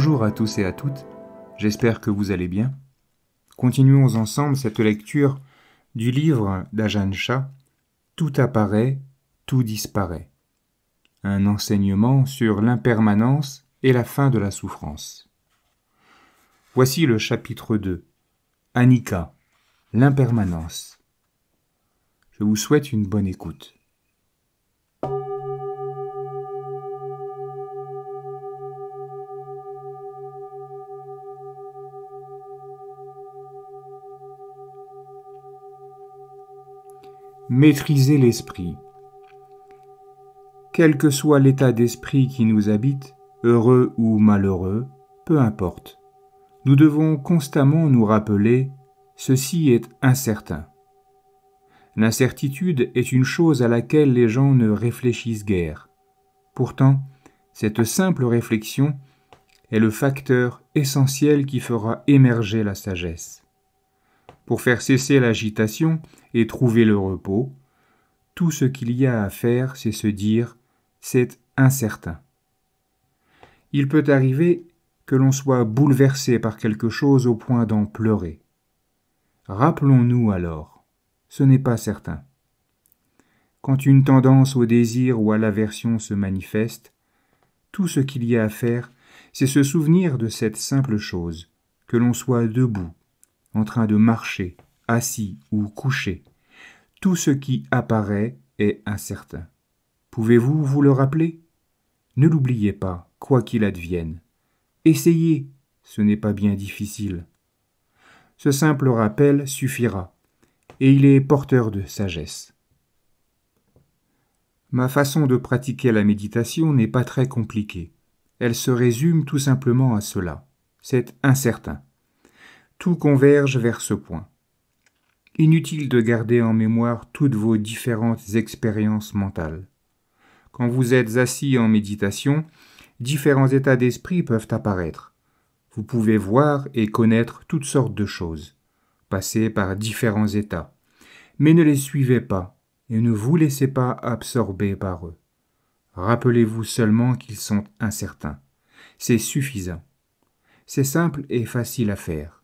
Bonjour à tous et à toutes, j'espère que vous allez bien. Continuons ensemble cette lecture du livre d'Ajahn Chah, « Tout apparaît, tout disparaît ». Un enseignement sur l'impermanence et la fin de la souffrance. Voici le chapitre 2, Anicca, l'impermanence. Je vous souhaite une bonne écoute. Maîtriser l'esprit. Quel que soit l'état d'esprit qui nous habite, heureux ou malheureux, peu importe. Nous devons constamment nous rappeler « ceci est incertain ». L'incertitude est une chose à laquelle les gens ne réfléchissent guère. Pourtant, cette simple réflexion est le facteur essentiel qui fera émerger la sagesse. Pour faire cesser l'agitation et trouver le repos, tout ce qu'il y a à faire, c'est se dire « c'est incertain ». Il peut arriver que l'on soit bouleversé par quelque chose au point d'en pleurer. Rappelons-nous alors, ce n'est pas certain. Quand une tendance au désir ou à l'aversion se manifeste, tout ce qu'il y a à faire, c'est se souvenir de cette simple chose, que l'on soit debout, en train de marcher, assis ou couché. Tout ce qui apparaît est incertain. Pouvez-vous vous le rappeler? Ne l'oubliez pas, quoi qu'il advienne. Essayez, ce n'est pas bien difficile. Ce simple rappel suffira, et il est porteur de sagesse. Ma façon de pratiquer la méditation n'est pas très compliquée. Elle se résume tout simplement à cela. C'est incertain. Tout converge vers ce point. Inutile de garder en mémoire toutes vos différentes expériences mentales. Quand vous êtes assis en méditation, différents états d'esprit peuvent apparaître. Vous pouvez voir et connaître toutes sortes de choses, passer par différents états, mais ne les suivez pas et ne vous laissez pas absorber par eux. Rappelez-vous seulement qu'ils sont incertains. C'est suffisant. C'est simple et facile à faire.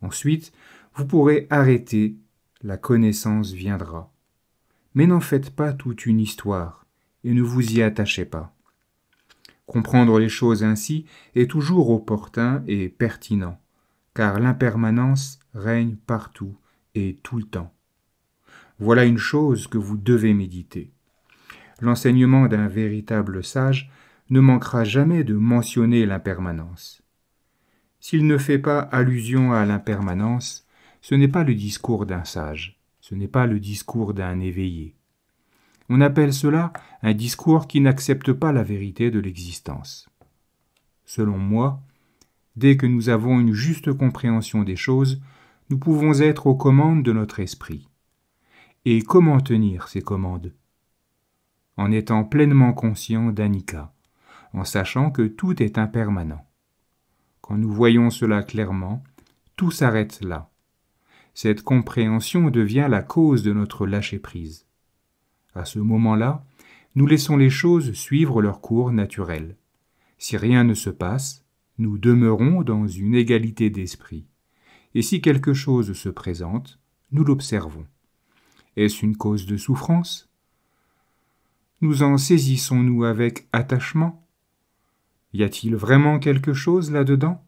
Ensuite, vous pourrez arrêter, la connaissance viendra. Mais n'en faites pas toute une histoire et ne vous y attachez pas. Comprendre les choses ainsi est toujours opportun et pertinent, car l'impermanence règne partout et tout le temps. Voilà une chose que vous devez méditer. L'enseignement d'un véritable sage ne manquera jamais de mentionner l'impermanence. S'il ne fait pas allusion à l'impermanence, ce n'est pas le discours d'un sage, ce n'est pas le discours d'un éveillé. On appelle cela un discours qui n'accepte pas la vérité de l'existence. Selon moi, dès que nous avons une juste compréhension des choses, nous pouvons être aux commandes de notre esprit. Et comment tenir ces commandes? En étant pleinement conscient d'Anicca, en sachant que tout est impermanent. Quand nous voyons cela clairement, tout s'arrête là. Cette compréhension devient la cause de notre lâcher-prise. À ce moment-là, nous laissons les choses suivre leur cours naturel. Si rien ne se passe, nous demeurons dans une égalité d'esprit. Et si quelque chose se présente, nous l'observons. Est-ce une cause de souffrance? Nous en saisissons-nous avec attachement? Y a-t-il vraiment quelque chose là-dedans?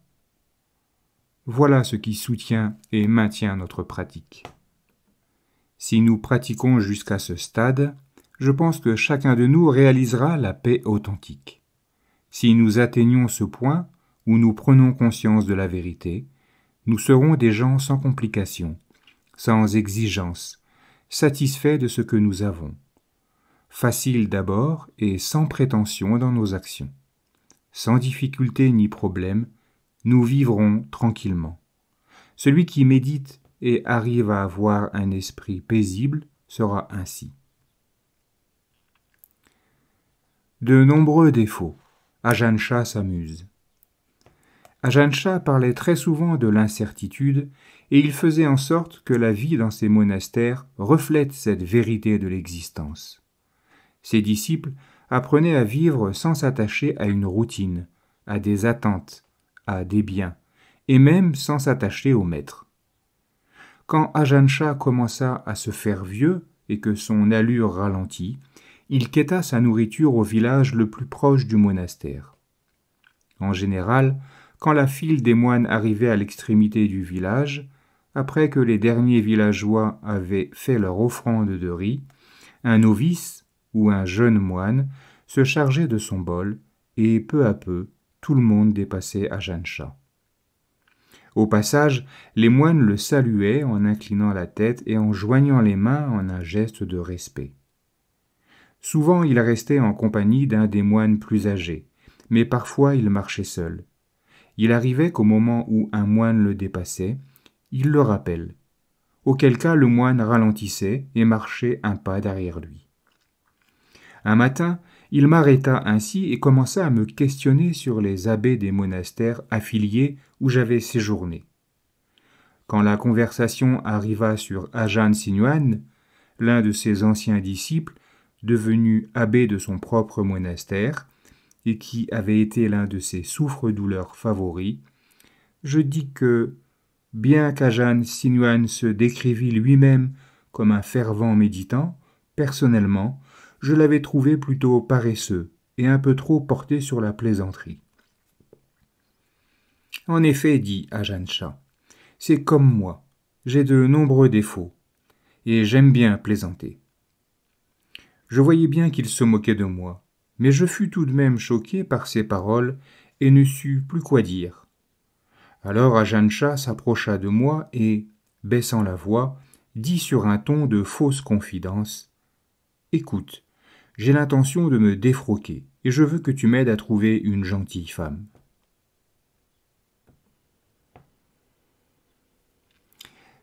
Voilà ce qui soutient et maintient notre pratique. Si nous pratiquons jusqu'à ce stade, je pense que chacun de nous réalisera la paix authentique. Si nous atteignons ce point où nous prenons conscience de la vérité, nous serons des gens sans complications, sans exigence, satisfaits de ce que nous avons. Faciles d'abord et sans prétention dans nos actions. Sans difficulté ni problème, nous vivrons tranquillement. Celui qui médite et arrive à avoir un esprit paisible sera ainsi. De nombreux défauts. Ajahn Chah s'amuse. Ajahn Chah parlait très souvent de l'incertitude et il faisait en sorte que la vie dans ses monastères reflète cette vérité de l'existence. Ses disciples apprenaient à vivre sans s'attacher à une routine, à des attentes, à des biens, et même sans s'attacher au maître. Quand Ajahn Chah commença à se faire vieux et que son allure ralentit, il quêta sa nourriture au village le plus proche du monastère. En général, quand la file des moines arrivait à l'extrémité du village, après que les derniers villageois avaient fait leur offrande de riz, un novice ou un jeune moine se chargeait de son bol et peu à peu, tout le monde dépassait Ajahn Chah. Au passage, les moines le saluaient en inclinant la tête et en joignant les mains en un geste de respect. Souvent, il restait en compagnie d'un des moines plus âgés, mais parfois il marchait seul. Il arrivait qu'au moment où un moine le dépassait, il le rappelle, auquel cas le moine ralentissait et marchait un pas derrière lui. Un matin, il m'arrêta ainsi et commença à me questionner sur les abbés des monastères affiliés où j'avais séjourné. Quand la conversation arriva sur Ajahn Sinyuan, l'un de ses anciens disciples, devenu abbé de son propre monastère, et qui avait été l'un de ses souffre-douleurs favoris, je dis que, bien qu'Ajahn Sinyuan se décrivît lui-même comme un fervent méditant, personnellement, je l'avais trouvé plutôt paresseux et un peu trop porté sur la plaisanterie. En effet, dit Ajahn Chah, c'est comme moi, j'ai de nombreux défauts, et j'aime bien plaisanter. Je voyais bien qu'il se moquait de moi, mais je fus tout de même choqué par ses paroles et ne sus plus quoi dire. Alors Ajahn Chah s'approcha de moi et, baissant la voix, dit sur un ton de fausse confidence « Écoute, j'ai l'intention de me défroquer et je veux que tu m'aides à trouver une gentille femme. »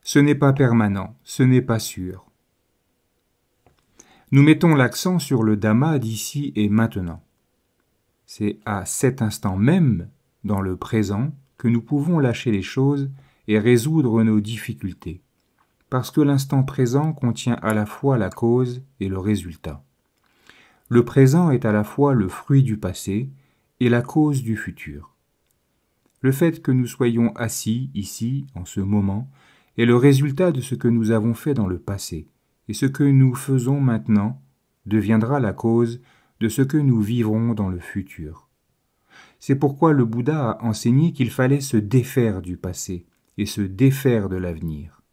Ce n'est pas permanent, ce n'est pas sûr. Nous mettons l'accent sur le Dhamma d'ici et maintenant. C'est à cet instant même, dans le présent, que nous pouvons lâcher les choses et résoudre nos difficultés, parce que l'instant présent contient à la fois la cause et le résultat. Le présent est à la fois le fruit du passé et la cause du futur. Le fait que nous soyons assis ici, en ce moment, est le résultat de ce que nous avons fait dans le passé, et ce que nous faisons maintenant deviendra la cause de ce que nous vivrons dans le futur. C'est pourquoi le Bouddha a enseigné qu'il fallait se défaire du passé et se défaire de l'avenir.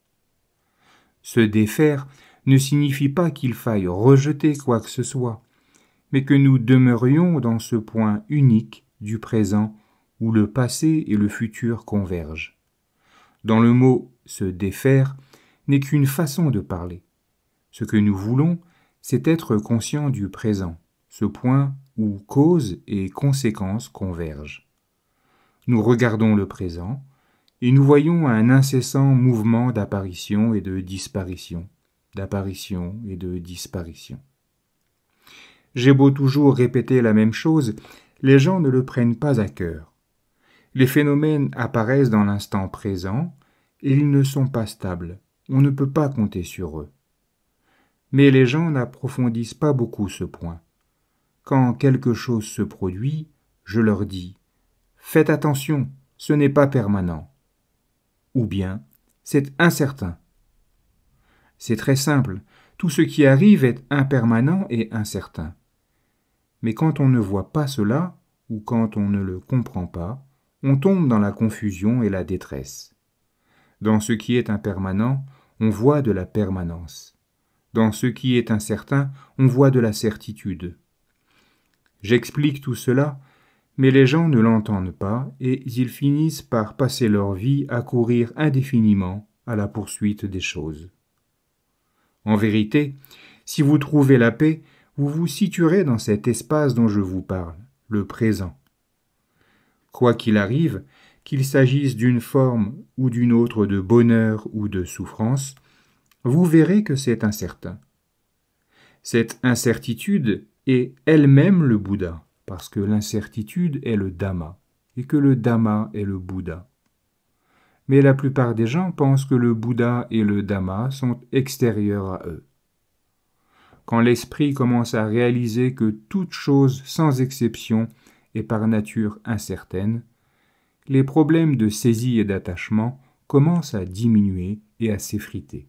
Se défaire ne signifie pas qu'il faille rejeter quoi que ce soit, mais que nous demeurions dans ce point unique du présent où le passé et le futur convergent. Dans le mot « se défaire » n'est qu'une façon de parler. Ce que nous voulons, c'est être conscient du présent, ce point où cause et conséquence convergent. Nous regardons le présent et nous voyons un incessant mouvement d'apparition et de disparition, d'apparition et de disparition. J'ai beau toujours répéter la même chose, les gens ne le prennent pas à cœur. Les phénomènes apparaissent dans l'instant présent et ils ne sont pas stables. On ne peut pas compter sur eux. Mais les gens n'approfondissent pas beaucoup ce point. Quand quelque chose se produit, je leur dis « Faites attention, ce n'est pas permanent » ou bien « C'est incertain ». C'est très simple, tout ce qui arrive est impermanent et incertain. Mais quand on ne voit pas cela, ou quand on ne le comprend pas, on tombe dans la confusion et la détresse. Dans ce qui est impermanent, on voit de la permanence. Dans ce qui est incertain, on voit de la certitude. J'explique tout cela, mais les gens ne l'entendent pas et ils finissent par passer leur vie à courir indéfiniment à la poursuite des choses. En vérité, si vous trouvez la paix, vous vous situerez dans cet espace dont je vous parle, le présent. Quoi qu'il arrive, qu'il s'agisse d'une forme ou d'une autre de bonheur ou de souffrance, vous verrez que c'est incertain. Cette incertitude est elle-même le Bouddha, parce que l'incertitude est le Dhamma, et que le Dhamma est le Bouddha. Mais la plupart des gens pensent que le Bouddha et le Dhamma sont extérieurs à eux. Quand l'esprit commence à réaliser que toute chose, sans exception, est par nature incertaine, les problèmes de saisie et d'attachement commencent à diminuer et à s'effriter.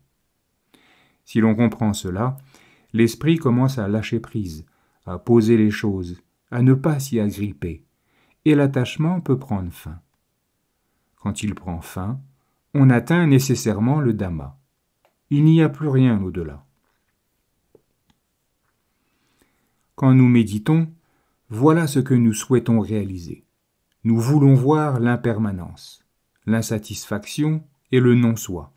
Si l'on comprend cela, l'esprit commence à lâcher prise, à poser les choses, à ne pas s'y agripper, et l'attachement peut prendre fin. Quand il prend fin, on atteint nécessairement le Dhamma. Il n'y a plus rien au-delà. Quand nous méditons, voilà ce que nous souhaitons réaliser. Nous voulons voir l'impermanence, l'insatisfaction et le non-soi.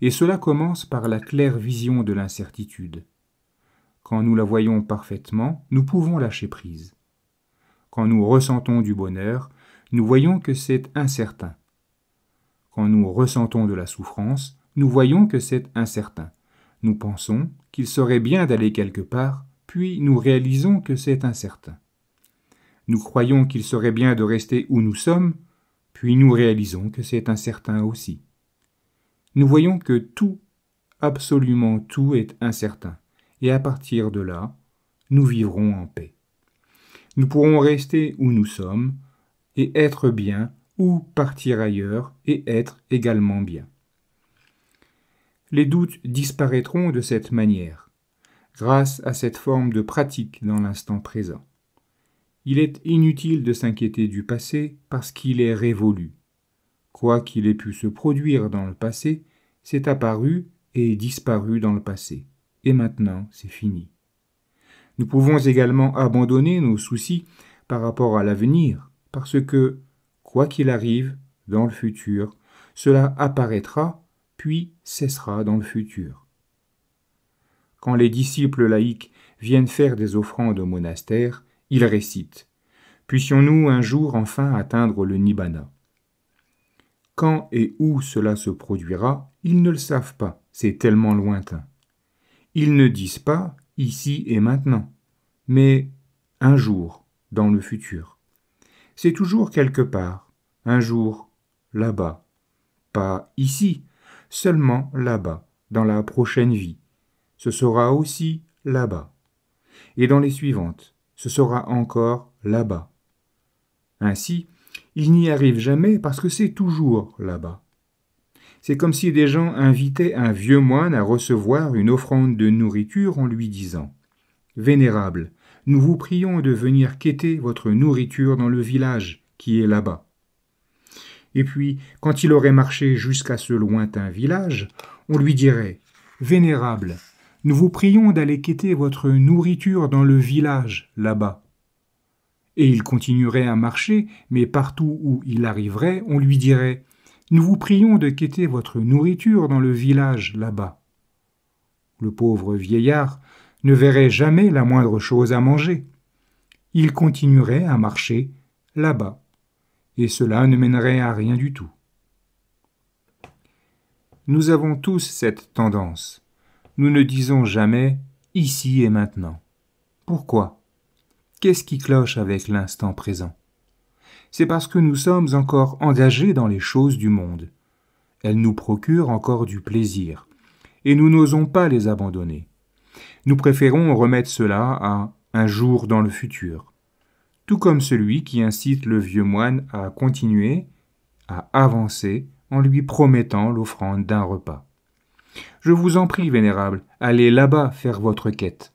Et cela commence par la claire vision de l'incertitude. Quand nous la voyons parfaitement, nous pouvons lâcher prise. Quand nous ressentons du bonheur, nous voyons que c'est incertain. Quand nous ressentons de la souffrance, nous voyons que c'est incertain. Nous pensons qu'il serait bien d'aller quelque part, puis nous réalisons que c'est incertain. Nous croyons qu'il serait bien de rester où nous sommes, puis nous réalisons que c'est incertain aussi. Nous voyons que tout, absolument tout, est incertain, et à partir de là, nous vivrons en paix. Nous pourrons rester où nous sommes, et être bien, ou partir ailleurs, et être également bien. Les doutes disparaîtront de cette manière, grâce à cette forme de pratique dans l'instant présent. Il est inutile de s'inquiéter du passé parce qu'il est révolu. Quoi qu'il ait pu se produire dans le passé, c'est apparu et disparu dans le passé. Et maintenant, c'est fini. Nous pouvons également abandonner nos soucis par rapport à l'avenir, parce que, quoi qu'il arrive, dans le futur, cela apparaîtra, puis cessera dans le futur. Quand les disciples laïcs viennent faire des offrandes au monastère, ils récitent « Puissions-nous un jour enfin atteindre le Nibbana ?» Quand et où cela se produira, ils ne le savent pas, c'est tellement lointain. Ils ne disent pas « ici et maintenant », mais « un jour » dans le futur. C'est toujours quelque part, un jour, là-bas. Pas ici, seulement là-bas, dans la prochaine vie. Ce sera aussi là-bas. Et dans les suivantes, ce sera encore là-bas. Ainsi, il n'y arrive jamais parce que c'est toujours là-bas. C'est comme si des gens invitaient un vieux moine à recevoir une offrande de nourriture en lui disant « Vénérable, nous vous prions de venir quêter votre nourriture dans le village qui est là-bas. » Et puis, quand il aurait marché jusqu'à ce lointain village, on lui dirait « Vénérable, nous vous prions d'aller quêter votre nourriture dans le village là-bas. » Et il continuerait à marcher, mais partout où il arriverait, on lui dirait « Nous vous prions de quêter votre nourriture dans le village là-bas. » Le pauvre vieillard ne verrait jamais la moindre chose à manger. Il continuerait à marcher là-bas, et cela ne mènerait à rien du tout. Nous avons tous cette tendance. Nous ne disons jamais « ici et maintenant ». Pourquoi ? Qu'est-ce qui cloche avec l'instant présent ? C'est parce que nous sommes encore engagés dans les choses du monde. Elles nous procurent encore du plaisir, et nous n'osons pas les abandonner. Nous préférons remettre cela à un jour dans le futur, tout comme celui qui incite le vieux moine à continuer, à avancer, en lui promettant l'offrande d'un repas. Je vous en prie, vénérable, allez là-bas faire votre quête.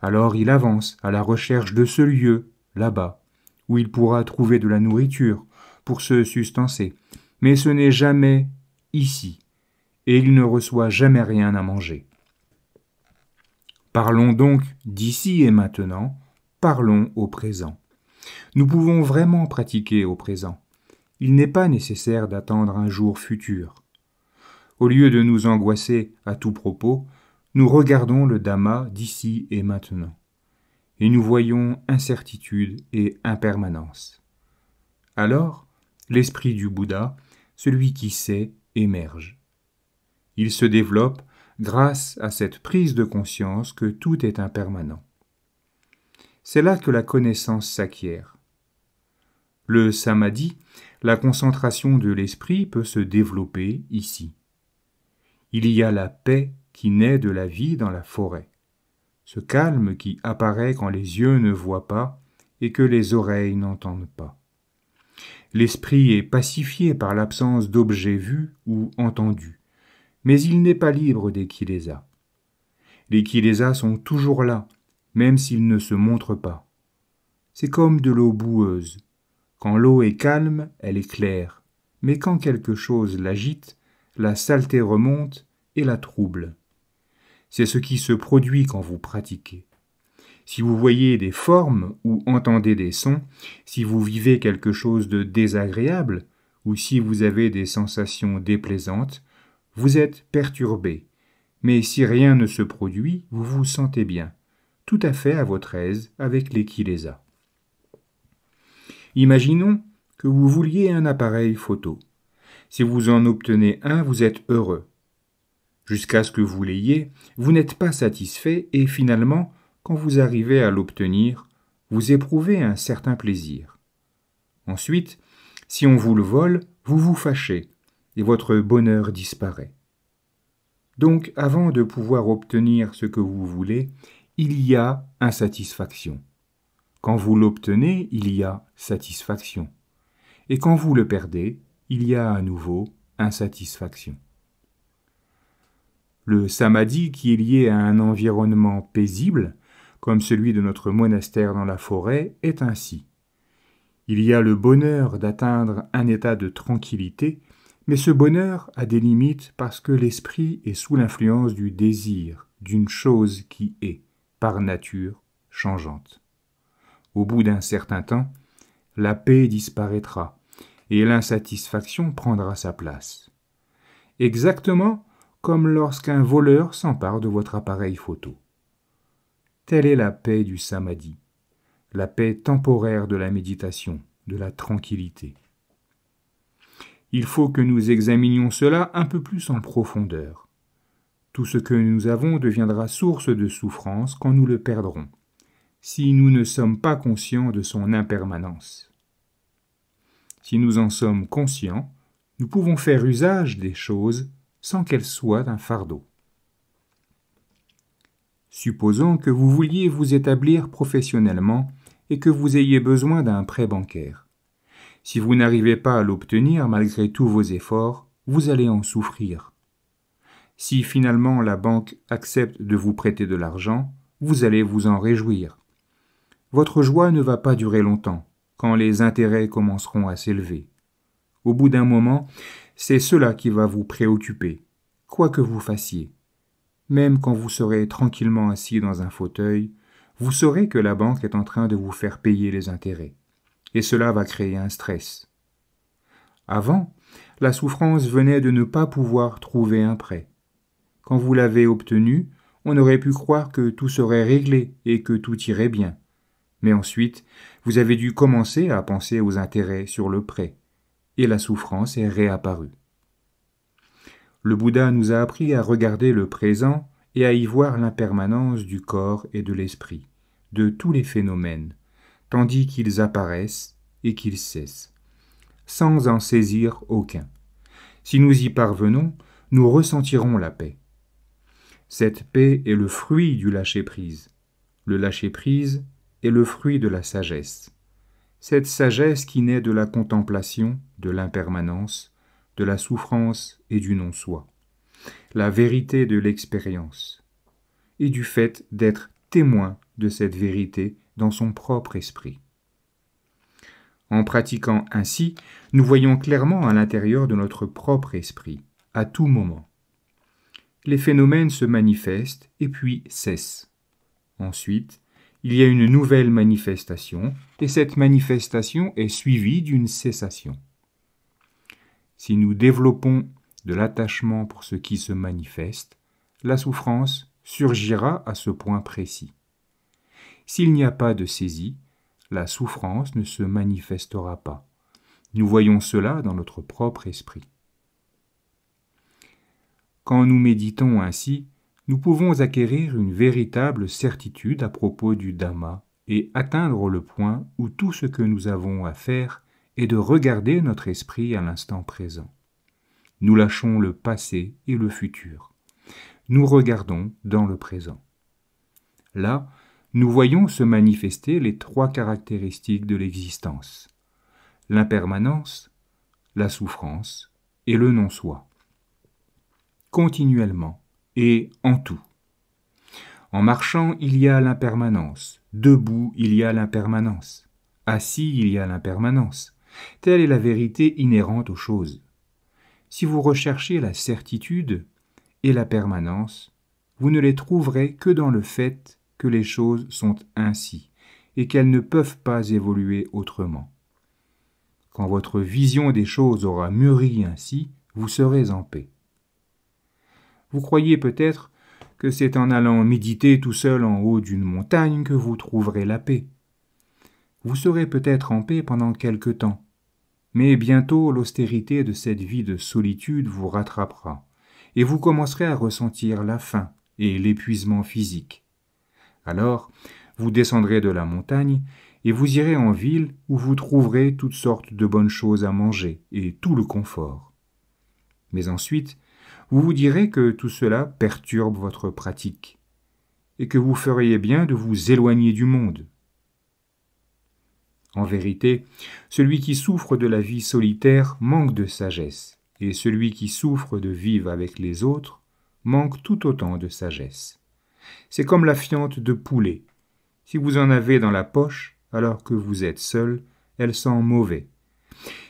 Alors il avance à la recherche de ce lieu, là-bas, où il pourra trouver de la nourriture pour se sustancer. Mais ce n'est jamais ici, et il ne reçoit jamais rien à manger. Parlons donc d'ici et maintenant, parlons au présent. Nous pouvons vraiment pratiquer au présent. Il n'est pas nécessaire d'attendre un jour futur. Au lieu de nous angoisser à tout propos, nous regardons le Dhamma d'ici et maintenant, et nous voyons incertitude et impermanence. Alors, l'esprit du Bouddha, celui qui sait, émerge. Il se développe grâce à cette prise de conscience que tout est impermanent. C'est là que la connaissance s'acquiert. Le samadhi, la concentration de l'esprit, peut se développer ici. Il y a la paix qui naît de la vie dans la forêt, ce calme qui apparaît quand les yeux ne voient pas et que les oreilles n'entendent pas. L'esprit est pacifié par l'absence d'objets vus ou entendus, mais il n'est pas libre des kilésas. Les kilésas sont toujours là, même s'ils ne se montrent pas. C'est comme de l'eau boueuse. Quand l'eau est calme, elle est claire, mais quand quelque chose l'agite, la saleté remonte et la trouble. C'est ce qui se produit quand vous pratiquez. Si vous voyez des formes ou entendez des sons, si vous vivez quelque chose de désagréable, ou si vous avez des sensations déplaisantes, vous êtes perturbé. Mais si rien ne se produit, vous vous sentez bien, tout à fait à votre aise avec les kilésas. Imaginons que vous vouliez un appareil photo. Si vous en obtenez un, vous êtes heureux. Jusqu'à ce que vous l'ayez, vous n'êtes pas satisfait et finalement, quand vous arrivez à l'obtenir, vous éprouvez un certain plaisir. Ensuite, si on vous le vole, vous vous fâchez et votre bonheur disparaît. Donc, avant de pouvoir obtenir ce que vous voulez, il y a insatisfaction. Quand vous l'obtenez, il y a satisfaction. Et quand vous le perdez, il y a à nouveau insatisfaction. Le samadhi, qui est lié à un environnement paisible, comme celui de notre monastère dans la forêt, est ainsi. Il y a le bonheur d'atteindre un état de tranquillité, mais ce bonheur a des limites parce que l'esprit est sous l'influence du désir, d'une chose qui est, par nature, changeante. Au bout d'un certain temps, la paix disparaîtra et l'insatisfaction prendra sa place. Exactement comme lorsqu'un voleur s'empare de votre appareil photo. Telle est la paix du samadhi, la paix temporaire de la méditation, de la tranquillité. Il faut que nous examinions cela un peu plus en profondeur. Tout ce que nous avons deviendra source de souffrance quand nous le perdrons, si nous ne sommes pas conscients de son impermanence. Si nous en sommes conscients, nous pouvons faire usage des choses sans qu'elles soient un fardeau. Supposons que vous vouliez vous établir professionnellement et que vous ayez besoin d'un prêt bancaire. Si vous n'arrivez pas à l'obtenir malgré tous vos efforts, vous allez en souffrir. Si finalement la banque accepte de vous prêter de l'argent, vous allez vous en réjouir. Votre joie ne va pas durer longtemps, quand les intérêts commenceront à s'élever. Au bout d'un moment, c'est cela qui va vous préoccuper, quoi que vous fassiez. Même quand vous serez tranquillement assis dans un fauteuil, vous saurez que la banque est en train de vous faire payer les intérêts. Et cela va créer un stress. Avant, la souffrance venait de ne pas pouvoir trouver un prêt. Quand vous l'avez obtenu, on aurait pu croire que tout serait réglé et que tout irait bien. Mais ensuite, vous avez dû commencer à penser aux intérêts sur le prêt, et la souffrance est réapparue. Le Bouddha nous a appris à regarder le présent et à y voir l'impermanence du corps et de l'esprit, de tous les phénomènes, tandis qu'ils apparaissent et qu'ils cessent, sans en saisir aucun. Si nous y parvenons, nous ressentirons la paix. Cette paix est le fruit du lâcher-prise. Le lâcher-prise est le fruit de la sagesse. Cette sagesse qui naît de la contemplation, de l'impermanence, de la souffrance et du non-soi. La vérité de l'expérience et du fait d'être témoin de cette vérité dans son propre esprit. En pratiquant ainsi, nous voyons clairement à l'intérieur de notre propre esprit, à tout moment. Les phénomènes se manifestent et puis cessent. Ensuite, il y a une nouvelle manifestation, et cette manifestation est suivie d'une cessation. Si nous développons de l'attachement pour ce qui se manifeste, la souffrance surgira à ce point précis. S'il n'y a pas de saisie, la souffrance ne se manifestera pas. Nous voyons cela dans notre propre esprit. Quand nous méditons ainsi, nous pouvons acquérir une véritable certitude à propos du Dhamma et atteindre le point où tout ce que nous avons à faire est de regarder notre esprit à l'instant présent. Nous lâchons le passé et le futur. Nous regardons dans le présent. Là, nous voyons se manifester les trois caractéristiques de l'existence. l'impermanence, la souffrance et le non-soi. Continuellement et en tout. En marchant, il y a l'impermanence. Debout, il y a l'impermanence. Assis, il y a l'impermanence. Telle est la vérité inhérente aux choses. Si vous recherchez la certitude et la permanence, vous ne les trouverez que dans le fait que les choses sont ainsi et qu'elles ne peuvent pas évoluer autrement. Quand votre vision des choses aura mûri ainsi, vous serez en paix. Vous croyez peut-être que c'est en allant méditer tout seul en haut d'une montagne que vous trouverez la paix. Vous serez peut-être en paix pendant quelque temps, mais bientôt l'austérité de cette vie de solitude vous rattrapera, et vous commencerez à ressentir la faim et l'épuisement physique. Alors, vous descendrez de la montagne et vous irez en ville où vous trouverez toutes sortes de bonnes choses à manger et tout le confort. Mais ensuite, vous vous direz que tout cela perturbe votre pratique et que vous feriez bien de vous éloigner du monde. En vérité, celui qui souffre de la vie solitaire manque de sagesse, et celui qui souffre de vivre avec les autres manque tout autant de sagesse. C'est comme la fiente de poulet. Si vous en avez dans la poche, alors que vous êtes seul, elle sent mauvais.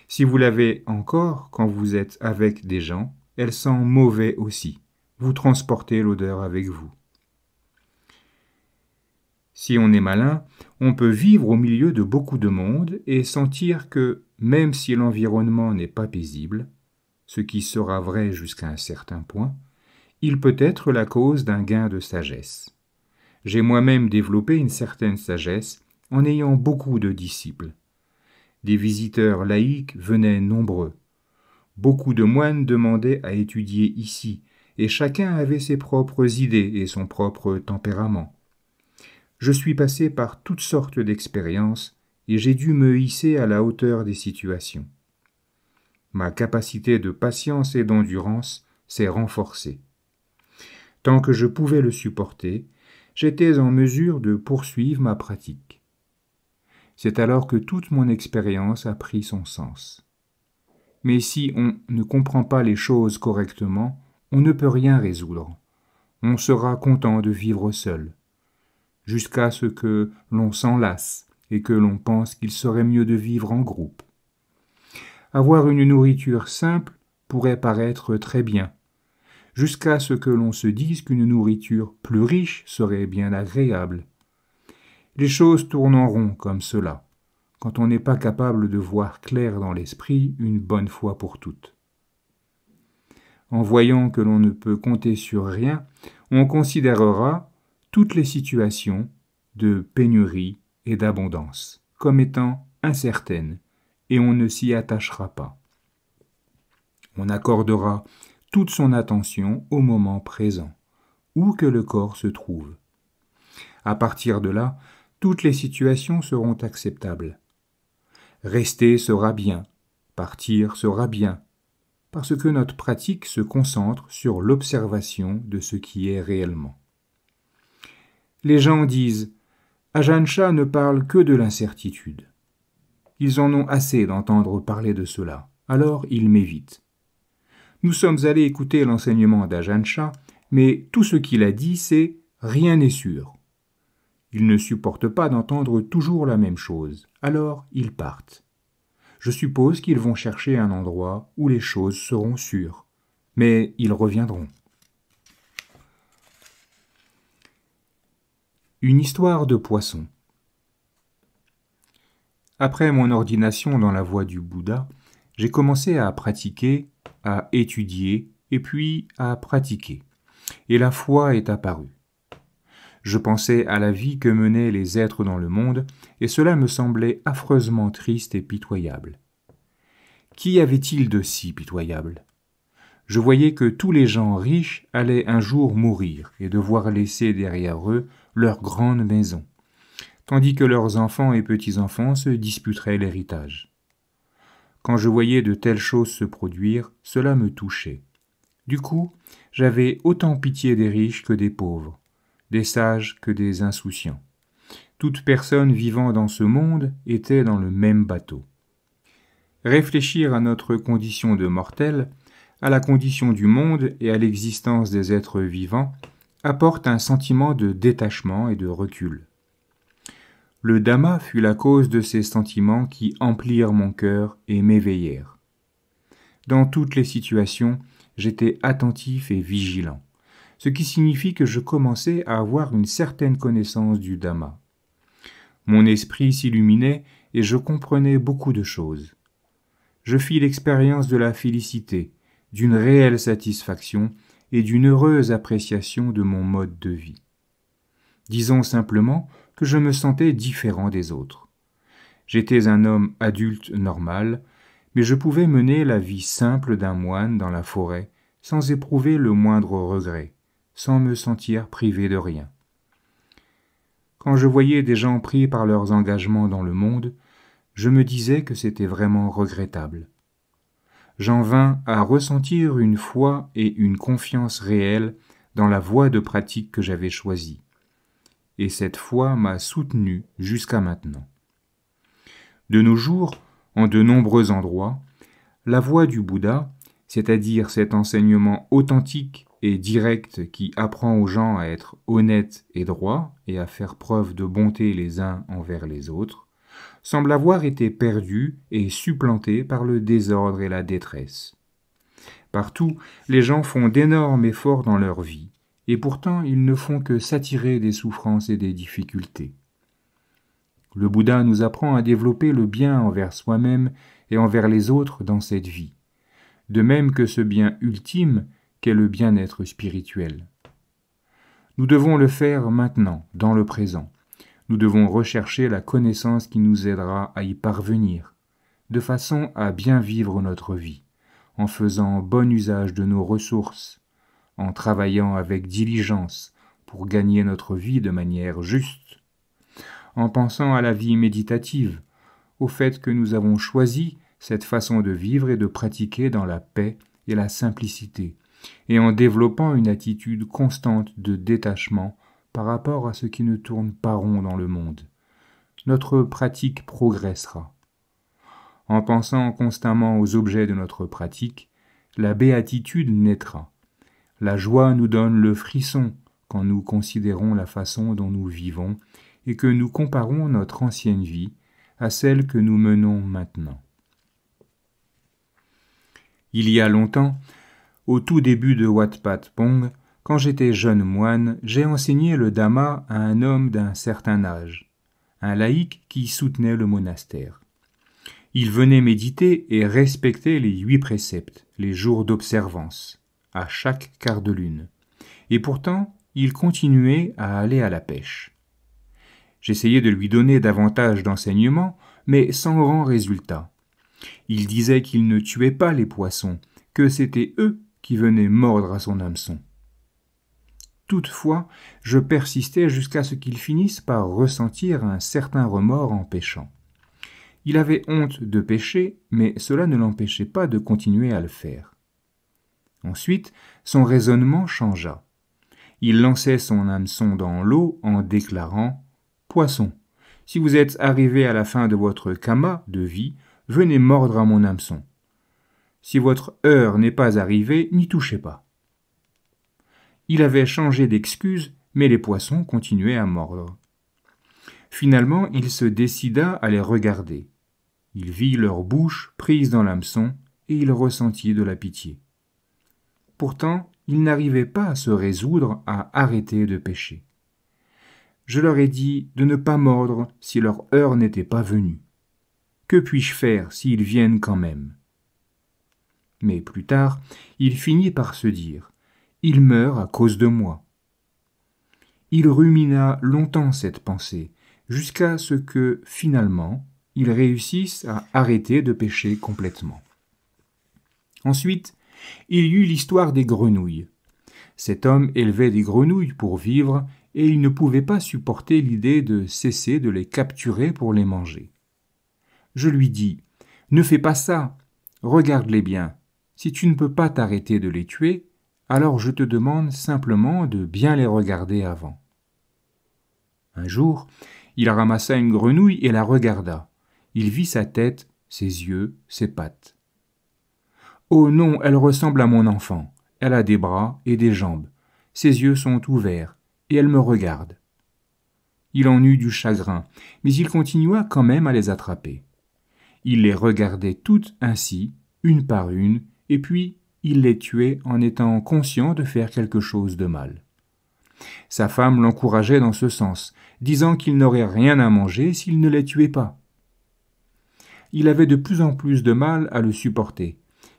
Si vous l'avez encore quand vous êtes avec des gens, elle sent mauvais aussi. Vous transportez l'odeur avec vous. Si on est malin, on peut vivre au milieu de beaucoup de monde et sentir que, même si l'environnement n'est pas paisible, ce qui sera vrai jusqu'à un certain point, il peut être la cause d'un gain de sagesse. J'ai moi-même développé une certaine sagesse en ayant beaucoup de disciples. Des visiteurs laïcs venaient nombreux. Beaucoup de moines demandaient à étudier ici, et chacun avait ses propres idées et son propre tempérament. Je suis passé par toutes sortes d'expériences et j'ai dû me hisser à la hauteur des situations. Ma capacité de patience et d'endurance s'est renforcée. Tant que je pouvais le supporter, j'étais en mesure de poursuivre ma pratique. C'est alors que toute mon expérience a pris son sens. Mais si on ne comprend pas les choses correctement, on ne peut rien résoudre. On sera content de vivre seul, jusqu'à ce que l'on s'en lasse et que l'on pense qu'il serait mieux de vivre en groupe. Avoir une nourriture simple pourrait paraître très bien, jusqu'à ce que l'on se dise qu'une nourriture plus riche serait bien agréable. Les choses tournent en rond comme cela, quand on n'est pas capable de voir clair dans l'esprit une bonne fois pour toutes. En voyant que l'on ne peut compter sur rien, on considérera toutes les situations de pénurie et d'abondance comme étant incertaines, et on ne s'y attachera pas. On accordera toute son attention au moment présent, où que le corps se trouve. À partir de là, toutes les situations seront acceptables. Rester sera bien, partir sera bien, parce que notre pratique se concentre sur l'observation de ce qui est réellement. Les gens disent « Ajahn Chah ne parle que de l'incertitude ». Ils en ont assez d'entendre parler de cela, alors ils m'évitent. Nous sommes allés écouter l'enseignement d'Ajahn Chah, mais tout ce qu'il a dit, c'est « rien n'est sûr ». Ils ne supportent pas d'entendre toujours la même chose, alors ils partent. Je suppose qu'ils vont chercher un endroit où les choses seront sûres, mais ils reviendront. Une histoire de poisson. Après mon ordination dans la voie du Bouddha, j'ai commencé à pratiquer, à étudier et puis à pratiquer. Et la foi est apparue. Je pensais à la vie que menaient les êtres dans le monde, et cela me semblait affreusement triste et pitoyable. Qu'y avait-il de si pitoyable ? Je voyais que tous les gens riches allaient un jour mourir et devoir laisser derrière eux leur grande maison, tandis que leurs enfants et petits-enfants se disputeraient l'héritage. Quand je voyais de telles choses se produire, cela me touchait. Du coup, j'avais autant pitié des riches que des pauvres, des sages que des insouciants. Toute personne vivant dans ce monde était dans le même bateau. réfléchir à notre condition de mortel, à la condition du monde et à l'existence des êtres vivants apporte un sentiment de détachement et de recul. Le Dhamma fut la cause de ces sentiments qui emplirent mon cœur et m'éveillèrent. Dans toutes les situations, j'étais attentif et vigilant, ce qui signifie que je commençais à avoir une certaine connaissance du Dhamma. Mon esprit s'illuminait et je comprenais beaucoup de choses. Je fis l'expérience de la félicité, d'une réelle satisfaction et d'une heureuse appréciation de mon mode de vie. Disons simplement que je me sentais différent des autres. J'étais un homme adulte normal, mais je pouvais mener la vie simple d'un moine dans la forêt sans éprouver le moindre regret, sans me sentir privé de rien. Quand je voyais des gens pris par leurs engagements dans le monde, je me disais que c'était vraiment regrettable. J'en vins à ressentir une foi et une confiance réelle dans la voie de pratique que j'avais choisie. Et cette foi m'a soutenu jusqu'à maintenant. De nos jours, en de nombreux endroits, la voie du Bouddha, c'est-à-dire cet enseignement authentique et direct qui apprend aux gens à être honnêtes et droits et à faire preuve de bonté les uns envers les autres, semble avoir été perdue et supplantée par le désordre et la détresse. Partout, les gens font d'énormes efforts dans leur vie, et pourtant ils ne font que s'attirer des souffrances et des difficultés. Le Bouddha nous apprend à développer le bien envers soi-même et envers les autres dans cette vie, de même que ce bien ultime qu'est le bien-être spirituel. Nous devons le faire maintenant, dans le présent. Nous devons rechercher la connaissance qui nous aidera à y parvenir, de façon à bien vivre notre vie, en faisant bon usage de nos ressources, en travaillant avec diligence pour gagner notre vie de manière juste, en pensant à la vie méditative, au fait que nous avons choisi cette façon de vivre et de pratiquer dans la paix et la simplicité, et en développant une attitude constante de détachement par rapport à ce qui ne tourne pas rond dans le monde. Notre pratique progressera. En pensant constamment aux objets de notre pratique, la béatitude naîtra. La joie nous donne le frisson quand nous considérons la façon dont nous vivons et que nous comparons notre ancienne vie à celle que nous menons maintenant. Il y a longtemps, au tout début de Wat Pat Pong, quand j'étais jeune moine, j'ai enseigné le Dhamma à un homme d'un certain âge, un laïc qui soutenait le monastère. Il venait méditer et respecter les 8 préceptes, les jours d'observance, à chaque quart de lune. Et pourtant, il continuait à aller à la pêche. J'essayais de lui donner davantage d'enseignements, mais sans grand résultat. Il disait qu'il ne tuait pas les poissons, que c'étaient eux qui venaient mordre à son hameçon. Toutefois, je persistais jusqu'à ce qu'il finisse par ressentir un certain remords en pêchant. Il avait honte de pêcher, mais cela ne l'empêchait pas de continuer à le faire. Ensuite, son raisonnement changea. Il lançait son hameçon dans l'eau en déclarant « Poisson, si vous êtes arrivé à la fin de votre kama de vie, venez mordre à mon hameçon. Si votre heure n'est pas arrivée, n'y touchez pas. » Il avait changé d'excuse, mais les poissons continuaient à mordre. Finalement, il se décida à les regarder. Il vit leur bouche prise dans l'hameçon et il ressentit de la pitié. Pourtant, il n'arrivait pas à se résoudre à arrêter de pêcher. Je leur ai dit de ne pas mordre si leur heure n'était pas venue. Que puis-je faire s'ils viennent quand même ? Mais plus tard, il finit par se dire « Il meurt à cause de moi ». Il rumina longtemps cette pensée, jusqu'à ce que, finalement, il réussisse à arrêter de pêcher complètement. Ensuite, il y eut l'histoire des grenouilles. Cet homme élevait des grenouilles pour vivre et il ne pouvait pas supporter l'idée de cesser de les capturer pour les manger. Je lui dis « Ne fais pas ça, regarde-les bien. Si tu ne peux pas t'arrêter de les tuer, alors je te demande simplement de bien les regarder avant. » Un jour, il ramassa une grenouille et la regarda. Il vit sa tête, ses yeux, ses pattes. Oh non, elle ressemble à mon enfant. Elle a des bras et des jambes. Ses yeux sont ouverts, et elle me regarde. Il en eut du chagrin, mais il continua quand même à les attraper. Il les regardait toutes ainsi, une par une, et puis il les tuait en étant conscient de faire quelque chose de mal. Sa femme l'encourageait dans ce sens, disant qu'il n'aurait rien à manger s'il ne les tuait pas. Il avait de plus en plus de mal à le supporter,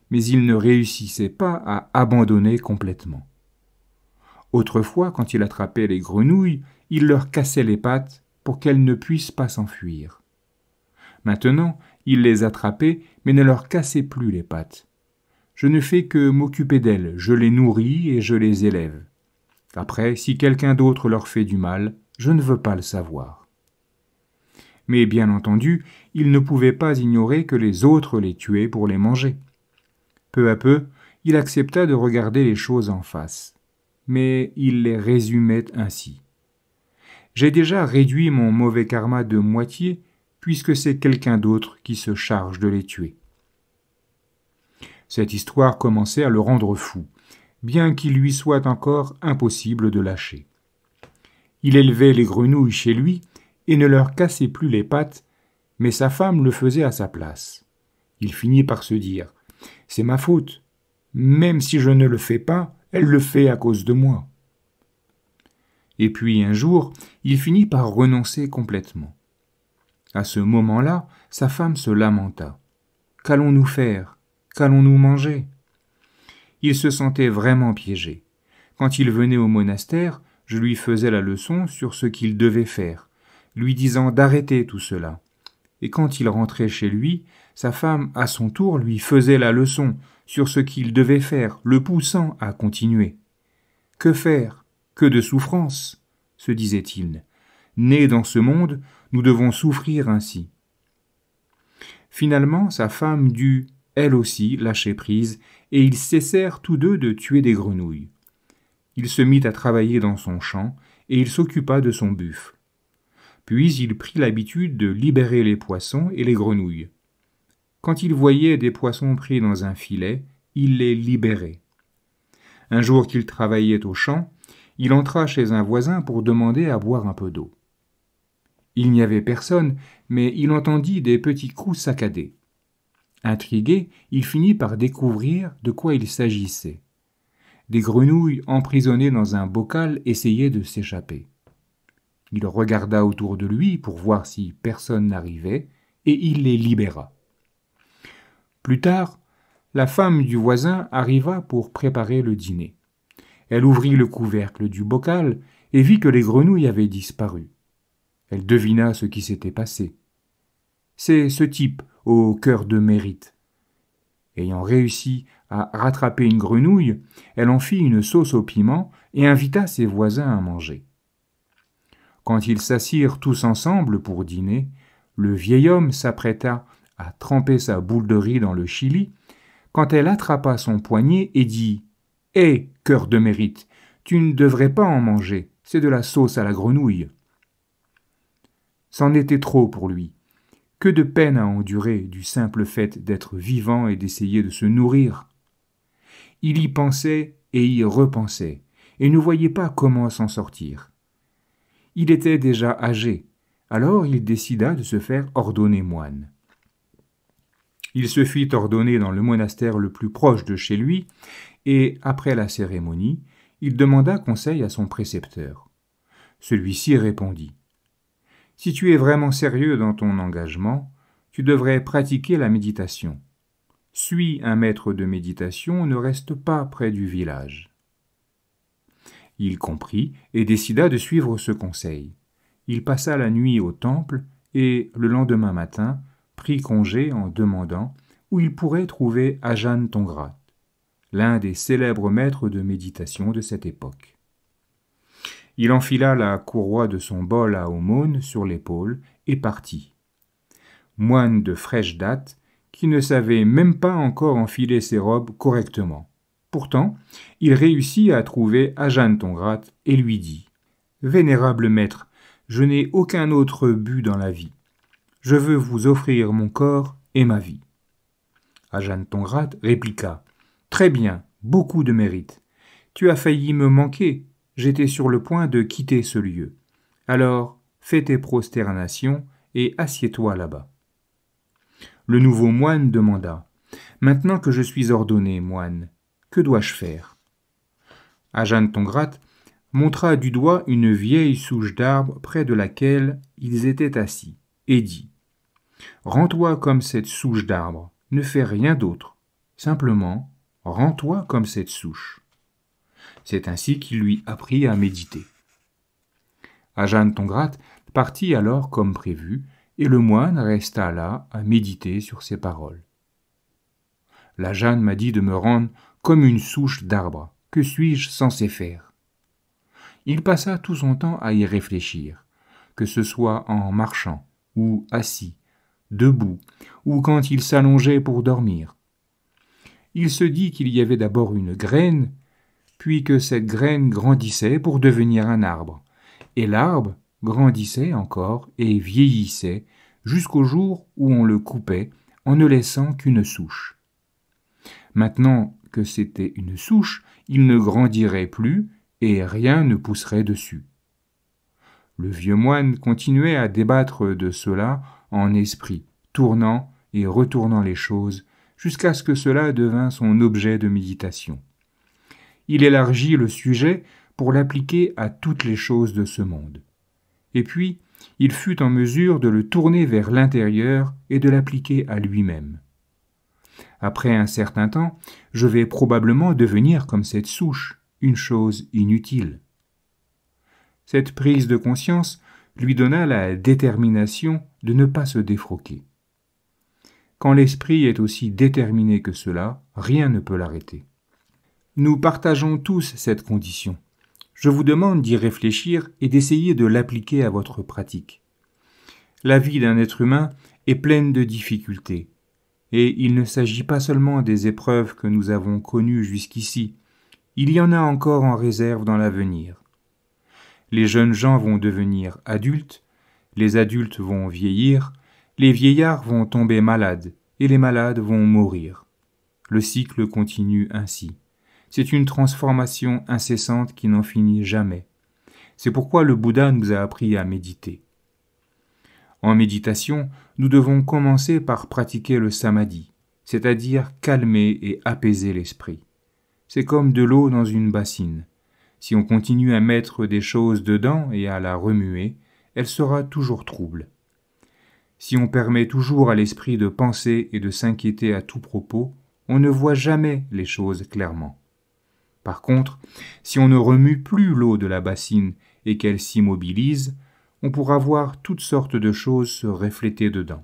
mais il ne réussissait pas à abandonner complètement. Autrefois, quand il attrapait les grenouilles, il leur cassait les pattes pour qu'elles ne puissent pas s'enfuir. Maintenant, il les attrapait, mais ne leur cassait plus les pattes. Je ne fais que m'occuper d'elles, je les nourris et je les élève. Après, si quelqu'un d'autre leur fait du mal, je ne veux pas le savoir. Mais bien entendu, il ne pouvait pas ignorer que les autres les tuaient pour les manger. Peu à peu, il accepta de regarder les choses en face, mais il les résumait ainsi. J'ai déjà réduit mon mauvais karma de moitié, puisque c'est quelqu'un d'autre qui se charge de les tuer. Cette histoire commençait à le rendre fou, bien qu'il lui soit encore impossible de lâcher. Il élevait les grenouilles chez lui et ne leur cassait plus les pattes, mais sa femme le faisait à sa place. Il finit par se dire « C'est ma faute. Même si je ne le fais pas, elle le fait à cause de moi. » Et puis un jour, il finit par renoncer complètement. À ce moment-là, sa femme se lamenta. « Qu'allons-nous faire ? Qu'allons-nous manger ?» Il se sentait vraiment piégé. Quand il venait au monastère, je lui faisais la leçon sur ce qu'il devait faire, lui disant d'arrêter tout cela. Et quand il rentrait chez lui, sa femme, à son tour, lui faisait la leçon sur ce qu'il devait faire, le poussant à continuer. « Que faire ? Que de souffrance !» se disait-il. « Nés dans ce monde, nous devons souffrir ainsi. » Finalement, sa femme dut, elle aussi, lâcher prise, et ils cessèrent tous deux de tuer des grenouilles. Il se mit à travailler dans son champ, et il s'occupa de son buffle. Puis il prit l'habitude de libérer les poissons et les grenouilles. Quand il voyait des poissons pris dans un filet, il les libérait. Un jour qu'il travaillait au champ, il entra chez un voisin pour demander à boire un peu d'eau. Il n'y avait personne, mais il entendit des petits coups saccadés. Intrigué, il finit par découvrir de quoi il s'agissait. Des grenouilles emprisonnées dans un bocal essayaient de s'échapper. Il regarda autour de lui pour voir si personne n'arrivait, et il les libéra. Plus tard, la femme du voisin arriva pour préparer le dîner. Elle ouvrit le couvercle du bocal et vit que les grenouilles avaient disparu. Elle devina ce qui s'était passé. C'est ce type au cœur de mérite. Ayant réussi à rattraper une grenouille, elle en fit une sauce au piment et invita ses voisins à manger. Quand ils s'assirent tous ensemble pour dîner, le vieil homme s'apprêta à tremper sa boule de riz dans le chili, quand elle attrapa son poignet et dit « Hé, cœur de mérite, tu ne devrais pas en manger, c'est de la sauce à la grenouille. » C'en était trop pour lui. Que de peine à endurer du simple fait d'être vivant et d'essayer de se nourrir. Il y pensait et y repensait, et ne voyait pas comment s'en sortir. Il était déjà âgé, alors il décida de se faire ordonner moine. Il se fit ordonner dans le monastère le plus proche de chez lui, et après la cérémonie, il demanda conseil à son précepteur. Celui-ci répondit « Si tu es vraiment sérieux dans ton engagement, tu devrais pratiquer la méditation. Suis un maître de méditation, ne reste pas près du village. » Il comprit et décida de suivre ce conseil. Il passa la nuit au temple et, le lendemain matin, prit congé en demandant où il pourrait trouver Ajahn Tongrat, l'un des célèbres maîtres de méditation de cette époque. Il enfila la courroie de son bol à aumône sur l'épaule et partit. Moine de fraîche date, qui ne savait même pas encore enfiler ses robes correctement. Pourtant, il réussit à trouver Ajahn Tongrat et lui dit « Vénérable maître, je n'ai aucun autre but dans la vie. Je veux vous offrir mon corps et ma vie. Ajahn Tongrat répliqua « Très bien, beaucoup de mérite. Tu as failli me manquer, j'étais sur le point de quitter ce lieu. Alors, fais tes prosternations et assieds-toi là-bas. » Le nouveau moine demanda « Maintenant que je suis ordonné moine, que dois-je faire ?» Ajahn Tongrat montra du doigt une vieille souche d'arbre près de laquelle ils étaient assis, et dit « Rends-toi comme cette souche d'arbre, ne fais rien d'autre, simplement rends-toi comme cette souche. » C'est ainsi qu'il lui apprit à méditer. Ajahn Tongrat partit alors comme prévu, et le moine resta là à méditer sur ces paroles. L'Ajahn m'a dit de me rendre comme une souche d'arbre. Que suis-je censé faire ? Il passa tout son temps à y réfléchir, que ce soit en marchant, ou assis, debout, ou quand il s'allongeait pour dormir. Il se dit qu'il y avait d'abord une graine, puis que cette graine grandissait pour devenir un arbre, et l'arbre grandissait encore et vieillissait jusqu'au jour où on le coupait en ne laissant qu'une souche. Maintenant que c'était une souche, il ne grandirait plus et rien ne pousserait dessus. Le vieux moine continuait à débattre de cela en esprit, tournant et retournant les choses jusqu'à ce que cela devint son objet de méditation. Il élargit le sujet pour l'appliquer à toutes les choses de ce monde. Et puis, il fut en mesure de le tourner vers l'intérieur et de l'appliquer à lui-même. Après un certain temps, je vais probablement devenir comme cette souche, une chose inutile. Cette prise de conscience lui donna la détermination de ne pas se défroquer. Quand l'esprit est aussi déterminé que cela, rien ne peut l'arrêter. Nous partageons tous cette condition. Je vous demande d'y réfléchir et d'essayer de l'appliquer à votre pratique. La vie d'un être humain est pleine de difficultés, et il ne s'agit pas seulement des épreuves que nous avons connues jusqu'ici, il y en a encore en réserve dans l'avenir. Les jeunes gens vont devenir adultes, les adultes vont vieillir, les vieillards vont tomber malades, et les malades vont mourir. Le cycle continue ainsi. C'est une transformation incessante qui n'en finit jamais. C'est pourquoi le Bouddha nous a appris à méditer. En méditation, nous devons commencer par pratiquer le samadhi, c'est-à-dire calmer et apaiser l'esprit. C'est comme de l'eau dans une bassine. Si on continue à mettre des choses dedans et à la remuer, elle sera toujours trouble. Si on permet toujours à l'esprit de penser et de s'inquiéter à tout propos, on ne voit jamais les choses clairement. Par contre, si on ne remue plus l'eau de la bassine et qu'elle s'immobilise, on pourra voir toutes sortes de choses se refléter dedans.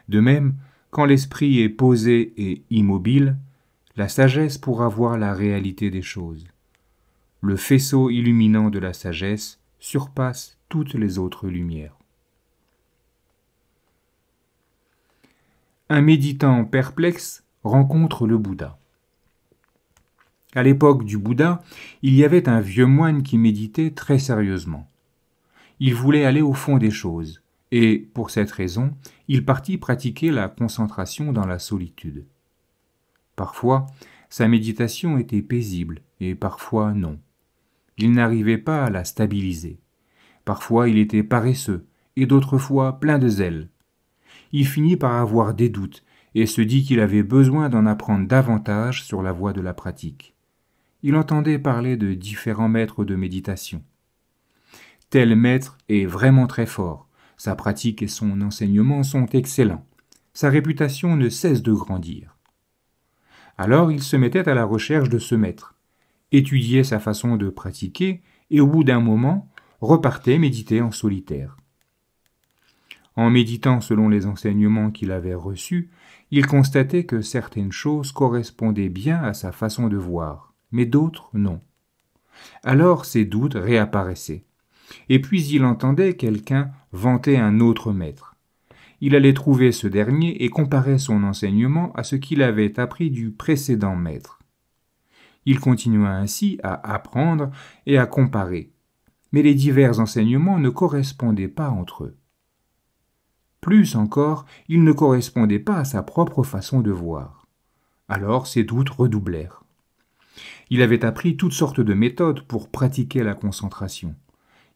De même, quand l'esprit est posé et immobile, la sagesse pourra voir la réalité des choses. Le faisceau illuminant de la sagesse surpasse toutes les autres lumières. Un méditant perplexe rencontre le Bouddha. À l'époque du Bouddha, il y avait un vieux moine qui méditait très sérieusement. Il voulait aller au fond des choses, et, pour cette raison, il partit pratiquer la concentration dans la solitude. Parfois, sa méditation était paisible, et parfois non. Il n'arrivait pas à la stabiliser. Parfois, il était paresseux, et d'autres fois plein de zèle. Il finit par avoir des doutes, et se dit qu'il avait besoin d'en apprendre davantage sur la voie de la pratique. Il entendait parler de différents maîtres de méditation. Tel maître est vraiment très fort, sa pratique et son enseignement sont excellents, sa réputation ne cesse de grandir. Alors il se mettait à la recherche de ce maître, étudiait sa façon de pratiquer et au bout d'un moment repartait méditer en solitaire. En méditant selon les enseignements qu'il avait reçus, il constatait que certaines choses correspondaient bien à sa façon de voir, mais d'autres non. Alors ses doutes réapparaissaient. Et puis il entendait quelqu'un vanter un autre maître. Il allait trouver ce dernier et comparait son enseignement à ce qu'il avait appris du précédent maître. Il continua ainsi à apprendre et à comparer, mais les divers enseignements ne correspondaient pas entre eux. Plus encore, il ne correspondait pas à sa propre façon de voir. Alors ses doutes redoublèrent. Il avait appris toutes sortes de méthodes pour pratiquer la concentration.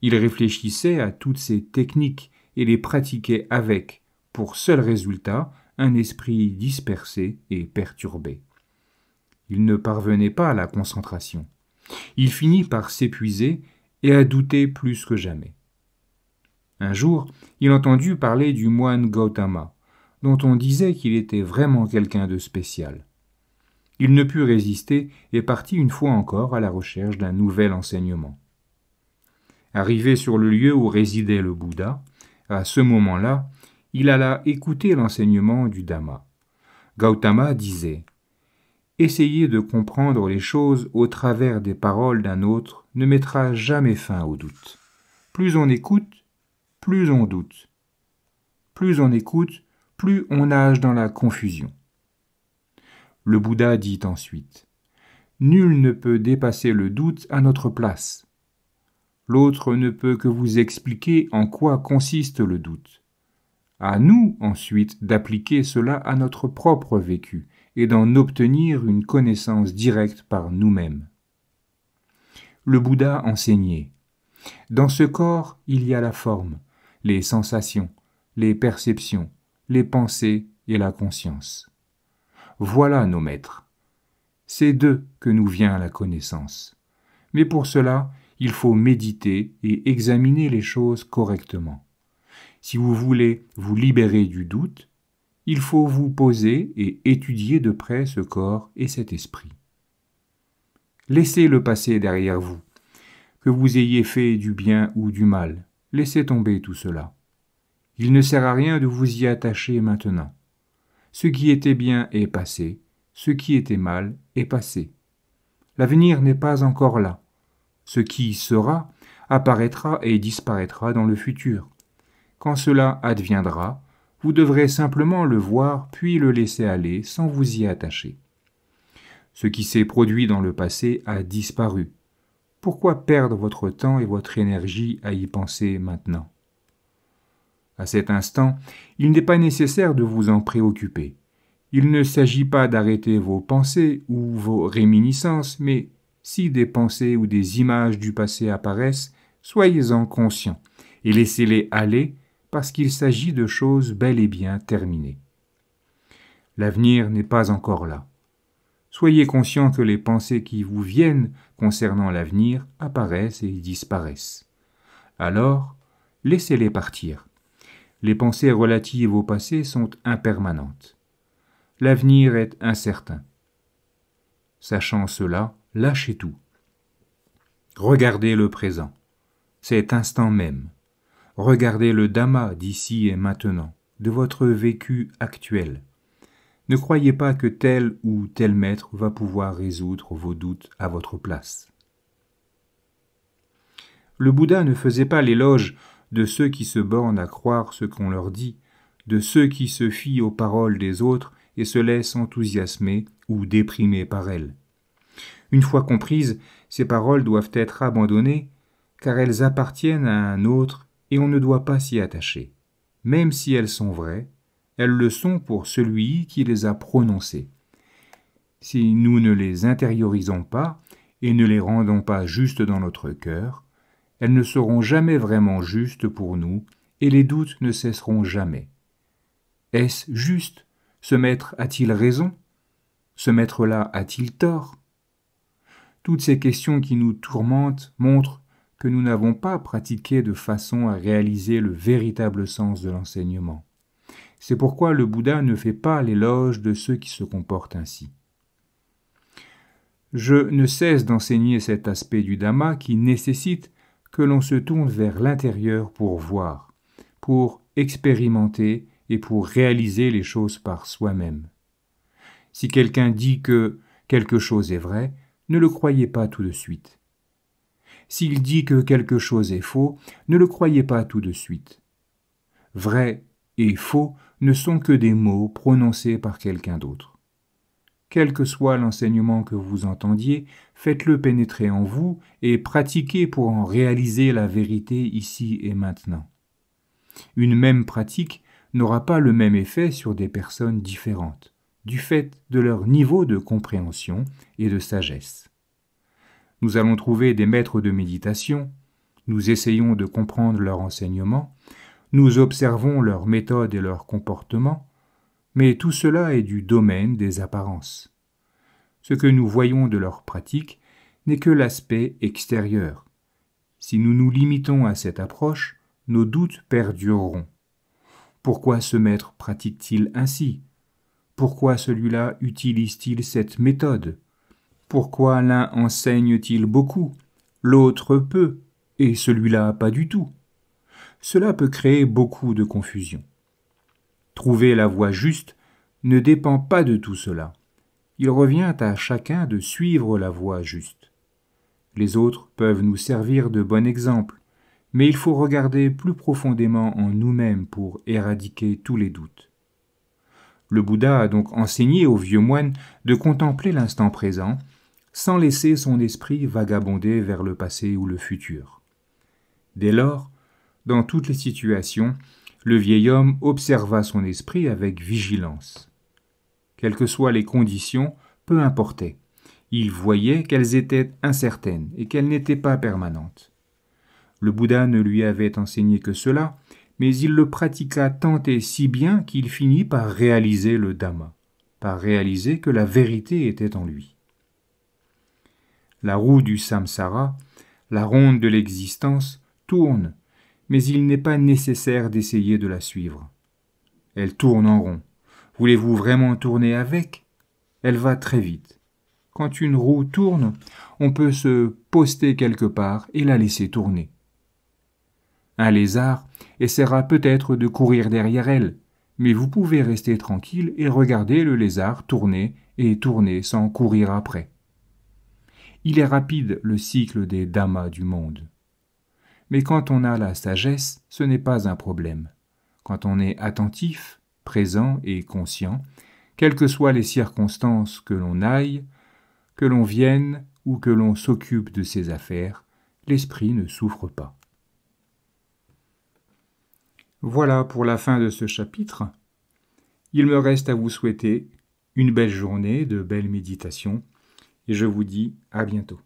Il réfléchissait à toutes ces techniques et les pratiquait avec, pour seul résultat, un esprit dispersé et perturbé. Il ne parvenait pas à la concentration. Il finit par s'épuiser et à douter plus que jamais. Un jour, il entendit parler du moine Gautama, dont on disait qu'il était vraiment quelqu'un de spécial. Il ne put résister et partit une fois encore à la recherche d'un nouvel enseignement. Arrivé sur le lieu où résidait le Bouddha, à ce moment-là, il alla écouter l'enseignement du Dhamma. Gautama disait « Essayer de comprendre les choses au travers des paroles d'un autre ne mettra jamais fin au doute. Plus on écoute, plus on doute. Plus on écoute, plus on nage dans la confusion. » Le Bouddha dit ensuite « Nul ne peut dépasser le doute à notre place. L'autre ne peut que vous expliquer en quoi consiste le doute. À nous, ensuite, d'appliquer cela à notre propre vécu et d'en obtenir une connaissance directe par nous-mêmes. » Le Bouddha enseignait « Dans ce corps, il y a la forme, les sensations, les perceptions, les pensées et la conscience. Voilà nos maîtres. C'est d'eux que nous vient la connaissance. Mais pour cela, il faut méditer et examiner les choses correctement. Si vous voulez vous libérer du doute, il faut vous poser et étudier de près ce corps et cet esprit. Laissez le passé derrière vous. Que vous ayez fait du bien ou du mal, laissez tomber tout cela. Il ne sert à rien de vous y attacher maintenant. Ce qui était bien est passé, ce qui était mal est passé. L'avenir n'est pas encore là. Ce qui sera apparaîtra et disparaîtra dans le futur. Quand cela adviendra, vous devrez simplement le voir puis le laisser aller sans vous y attacher. Ce qui s'est produit dans le passé a disparu. Pourquoi perdre votre temps et votre énergie à y penser maintenant ? À cet instant, il n'est pas nécessaire de vous en préoccuper. Il ne s'agit pas d'arrêter vos pensées ou vos réminiscences, mais si des pensées ou des images du passé apparaissent, soyez-en conscients et laissez-les aller parce qu'il s'agit de choses bel et bien terminées. L'avenir n'est pas encore là. Soyez conscients que les pensées qui vous viennent concernant l'avenir apparaissent et disparaissent. Alors, laissez-les partir. Les pensées relatives au passé sont impermanentes. L'avenir est incertain. Sachant cela, lâchez tout. Regardez le présent, cet instant même. Regardez le Dhamma d'ici et maintenant, de votre vécu actuel. Ne croyez pas que tel ou tel maître va pouvoir résoudre vos doutes à votre place. Le Bouddha ne faisait pas l'éloge de ceux qui se bornent à croire ce qu'on leur dit, de ceux qui se fient aux paroles des autres et se laissent enthousiasmer ou déprimer par elles. Une fois comprises, ces paroles doivent être abandonnées car elles appartiennent à un autre et on ne doit pas s'y attacher. Même si elles sont vraies, elles le sont pour celui qui les a prononcées. Si nous ne les intériorisons pas et ne les rendons pas justes dans notre cœur, elles ne seront jamais vraiment justes pour nous et les doutes ne cesseront jamais. Est-ce juste ? Ce maître a-t-il raison ? Ce maître-là a-t-il tort ? Toutes ces questions qui nous tourmentent montrent que nous n'avons pas pratiqué de façon à réaliser le véritable sens de l'enseignement. C'est pourquoi le Bouddha ne fait pas l'éloge de ceux qui se comportent ainsi. Je ne cesse d'enseigner cet aspect du Dhamma qui nécessite que l'on se tourne vers l'intérieur pour voir, pour expérimenter et pour réaliser les choses par soi-même. Si quelqu'un dit que quelque chose est vrai, ne le croyez pas tout de suite. S'il dit que quelque chose est faux, ne le croyez pas tout de suite. Vrai et faux ne sont que des mots prononcés par quelqu'un d'autre. Quel que soit l'enseignement que vous entendiez, faites-le pénétrer en vous et pratiquez pour en réaliser la vérité ici et maintenant. Une même pratique n'aura pas le même effet sur des personnes différentes, du fait de leur niveau de compréhension et de sagesse. Nous allons trouver des maîtres de méditation, nous essayons de comprendre leur enseignement, nous observons leurs méthodes et leurs comportements, mais tout cela est du domaine des apparences. Ce que nous voyons de leur pratique n'est que l'aspect extérieur. Si nous nous limitons à cette approche, nos doutes perdureront. Pourquoi ce maître pratique-t-il ainsi? Pourquoi celui-là utilise-t-il cette méthode? Pourquoi l'un enseigne-t-il beaucoup, l'autre peu, et celui-là pas du tout? Cela peut créer beaucoup de confusion. Trouver la voie juste ne dépend pas de tout cela. Il revient à chacun de suivre la voie juste. Les autres peuvent nous servir de bon exemple, mais il faut regarder plus profondément en nous-mêmes pour éradiquer tous les doutes. Le Bouddha a donc enseigné aux vieux moines de contempler l'instant présent, sans laisser son esprit vagabonder vers le passé ou le futur. Dès lors, dans toutes les situations, le vieil homme observa son esprit avec vigilance. Quelles que soient les conditions, peu importait. Il voyait qu'elles étaient incertaines et qu'elles n'étaient pas permanentes. Le Bouddha ne lui avait enseigné que cela, mais il le pratiqua tant et si bien qu'il finit par réaliser le Dhamma, par réaliser que la vérité était en lui. La roue du samsara, la ronde de l'existence, tourne, mais il n'est pas nécessaire d'essayer de la suivre. Elle tourne en rond. Voulez-vous vraiment tourner avec? Elle va très vite. Quand une roue tourne, on peut se poster quelque part et la laisser tourner. Un lézard essaiera peut-être de courir derrière elle, mais vous pouvez rester tranquille et regarder le lézard tourner et tourner sans courir après. Il est rapide le cycle des dhammas du monde. Mais quand on a la sagesse, ce n'est pas un problème. Quand on est attentif, présent et conscient, quelles que soient les circonstances que l'on aille, que l'on vienne ou que l'on s'occupe de ses affaires, l'esprit ne souffre pas. Voilà pour la fin de ce chapitre. Il me reste à vous souhaiter une belle journée, de belles méditations, et je vous dis à bientôt.